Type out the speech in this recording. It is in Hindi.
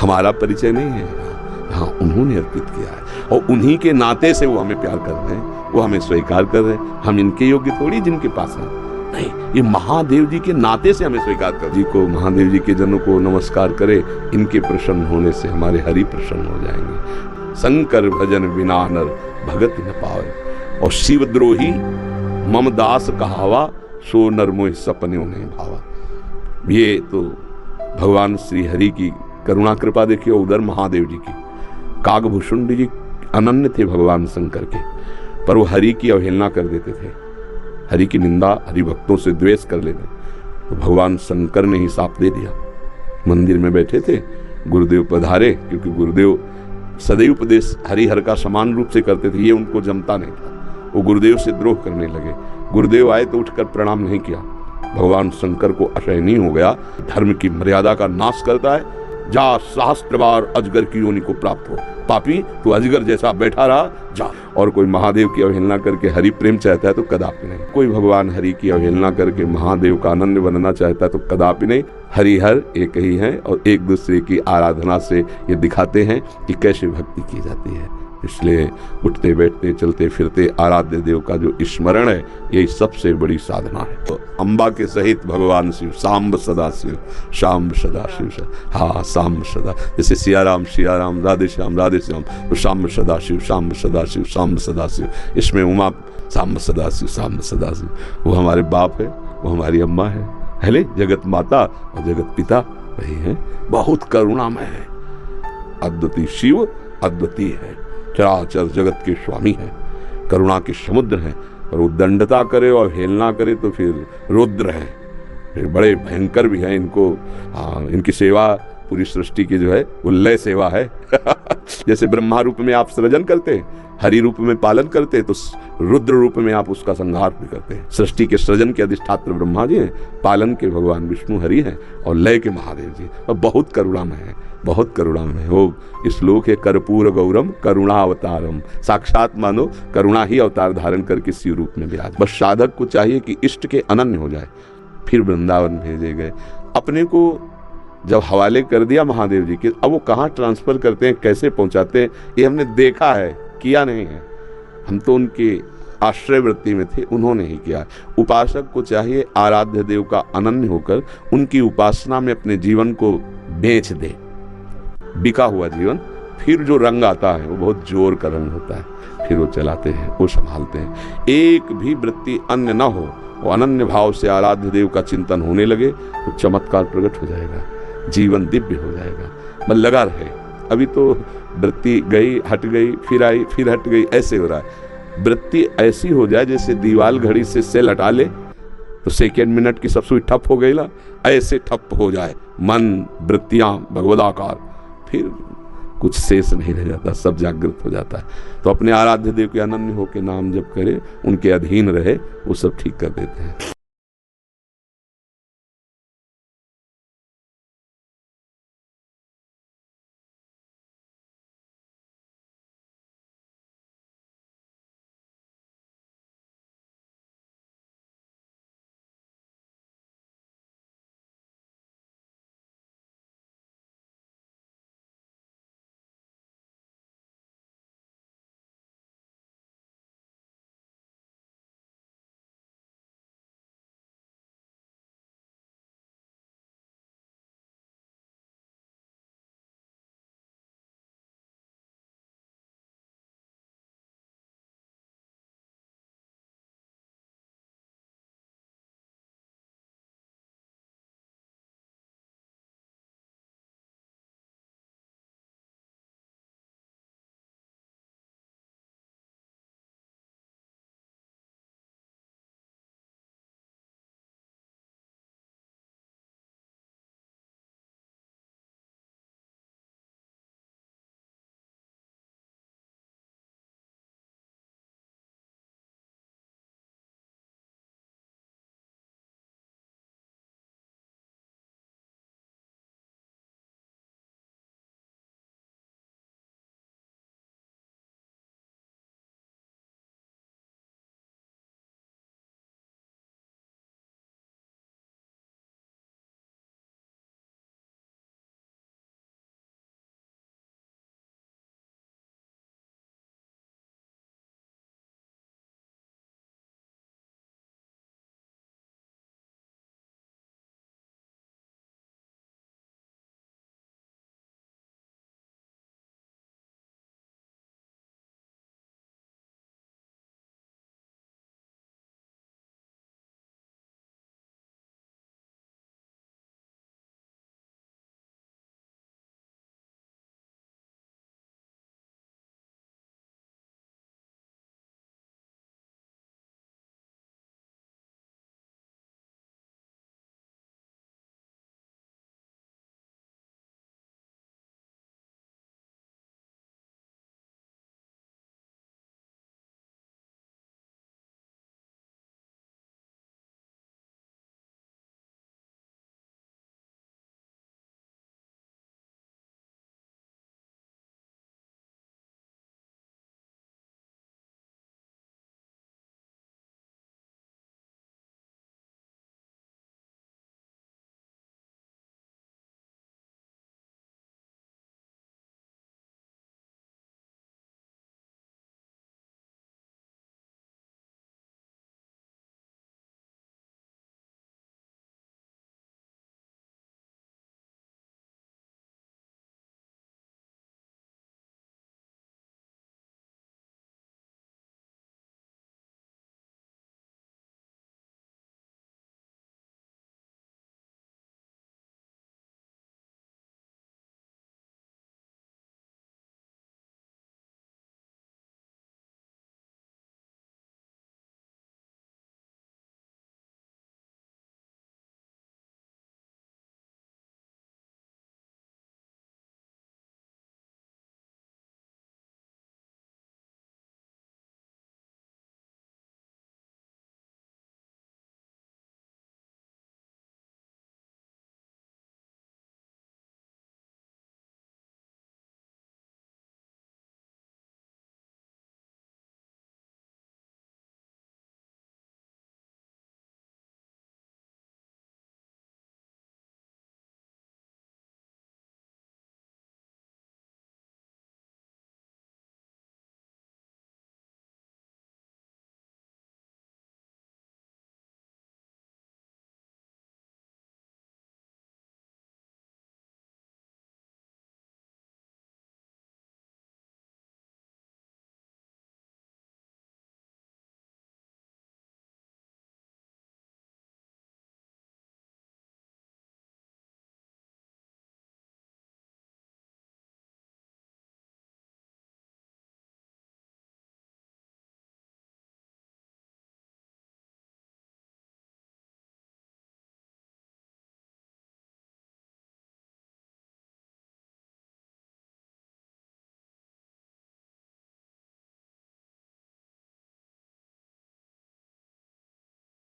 हमारा परिचय नहीं है, हाँ उन्होंने अर्पित किया है और उन्हीं के नाते से वो हमें प्यार कर रहे हैं, वो हमें स्वीकार कर रहे हैं। हम इनके योग्य थोड़ी जिनके पास हैं, नहीं, ये महादेव जी के नाते से हमें स्वीकार कर। जी को, महादेव जी के जनों को नमस्कार करे, इनके प्रसन्न होने से हमारे हरि प्रसन्न हो जाएंगे। शंकर भजन बिना नर भगत न पावे, और शिवद्रोही मम दास कहावा, सो नर मोहि सपने नहीं भावा। ये तो भगवान श्री हरि की करुणा कृपा देखिए, उधर महादेव जी की। कागभूषुंड जी अनन्य थे भगवान शंकर के, पर वो हरि की अवहेलना कर देते थे, हरि की निंदा, हरि भक्तों से द्वेष कर लेते। तो भगवान शंकर ने ही साफ दे दिया। मंदिर में बैठे थे, गुरुदेव पधारे, क्योंकि गुरुदेव सदैव उपदेश हरिहर का समान रूप से करते थे, ये उनको जमता नहीं था। वो गुरुदेव से द्रोह करने लगे। गुरुदेव आए तो उठकर प्रणाम नहीं किया। भगवान शंकर को असहनीय हो गया, धर्म की मर्यादा का नाश करता है, जा सहस्त्र बार अजगर की योनि को प्राप्त हो। पापी, तू अजगर जैसा बैठा रहा, जा। और कोई महादेव की अवहेलना करके हरि प्रेम चाहता है तो कदापि नहीं। कोई भगवान हरि की अवहेलना करके महादेव का अनन्य बनना चाहता है तो कदापि नहीं। हरिहर एक ही है और एक दूसरे की आराधना से ये दिखाते हैं कि कैसे भक्ति की जाती है। इसलिए उठते बैठते चलते फिरते आराध्य देव का जो स्मरण है, यही सबसे बड़ी साधना है। तो अम्बा के सहित भगवान शिव, सांब सदा शिव, शाम्ब सदा शिव, हाँ सांब सदा, जैसे सिया राम राधे श्याम, तो सांब सदा शिव, सांब सदा शिव, सांब सदा शिव। इसमें उमा सांब सदा शिव, सांब सदा शिव, वो हमारे बाप है, वो हमारी अम्मा है, हेले जगत माता और जगत पिता वही है। बहुत करुणामय है, अद्वितीय शिव अद्वितीय है, चराचर जगत के स्वामी हैं, करुणा के समुद्र हैं। और वो दंडता करे और हेलना करे तो फिर रुद्र हैं, फिर बड़े भयंकर भी हैं। इनकी सेवा पूरी सृष्टि की जो है वो लय सेवा है। जैसे ब्रह्मा रूप में आप सृजन करते हैं, हरि रूप में पालन करते हैं, तो रुद्र रूप में आप उसका संहार भी करते हैं। सृष्टि के सृजन के अधिष्ठात्र ब्रह्मा जी हैं, पालन के भगवान विष्णु हरि हैं और लय के महादेव जी। और बहुत करुणामय है, बहुत करुणामय है। वो श्लोक है, कर्पूर गौरम करुणा अवतारम, साक्षात मानो करुणा ही अवतार धारण करके शिव रूप में विराज। बस साधक को चाहिए कि इष्ट के अनन्य हो जाए। फिर वृंदावन भेजे गए, अपने को जब हवाले कर दिया महादेव जी के, अब वो कहाँ ट्रांसफर करते हैं, कैसे पहुंचाते हैं, ये हमने देखा है, किया नहीं है। हम तो उनके आश्रय वृत्ति में थे, उन्होंने ही किया। उपासक को चाहिए आराध्य देव का अनन्य होकर उनकी उपासना में अपने जीवन को बेच दे। बिका हुआ जीवन, फिर जो रंग आता है वो बहुत जोर का रंग होता है, फिर वो चलाते हैं, वो संभालते हैं। एक भी वृत्ति अन्य न हो, वो अनन्य भाव से आराध्य देव का चिंतन होने लगे तो चमत्कार प्रकट हो जाएगा, जीवन दिव्य हो जाएगा। मन लगा रहे, अभी तो वृत्ति गई हट गई, फिर आई फिर हट गई, ऐसे हो रहा है। वृत्ति ऐसी हो जाए जैसे दीवाल घड़ी से सेल हटा ले तो सेकेंड मिनट की सब सुई ठप हो गई ला, ऐसे ठप हो जाए मन, वृत्तियां भगवदाकार, फिर कुछ शेष नहीं रह जाता, सब जागृत हो जाता है। तो अपने आराध्य देव के अनन्य होकर नाम जप करे, उनके अधीन रहे, वो सब ठीक कर देते हैं।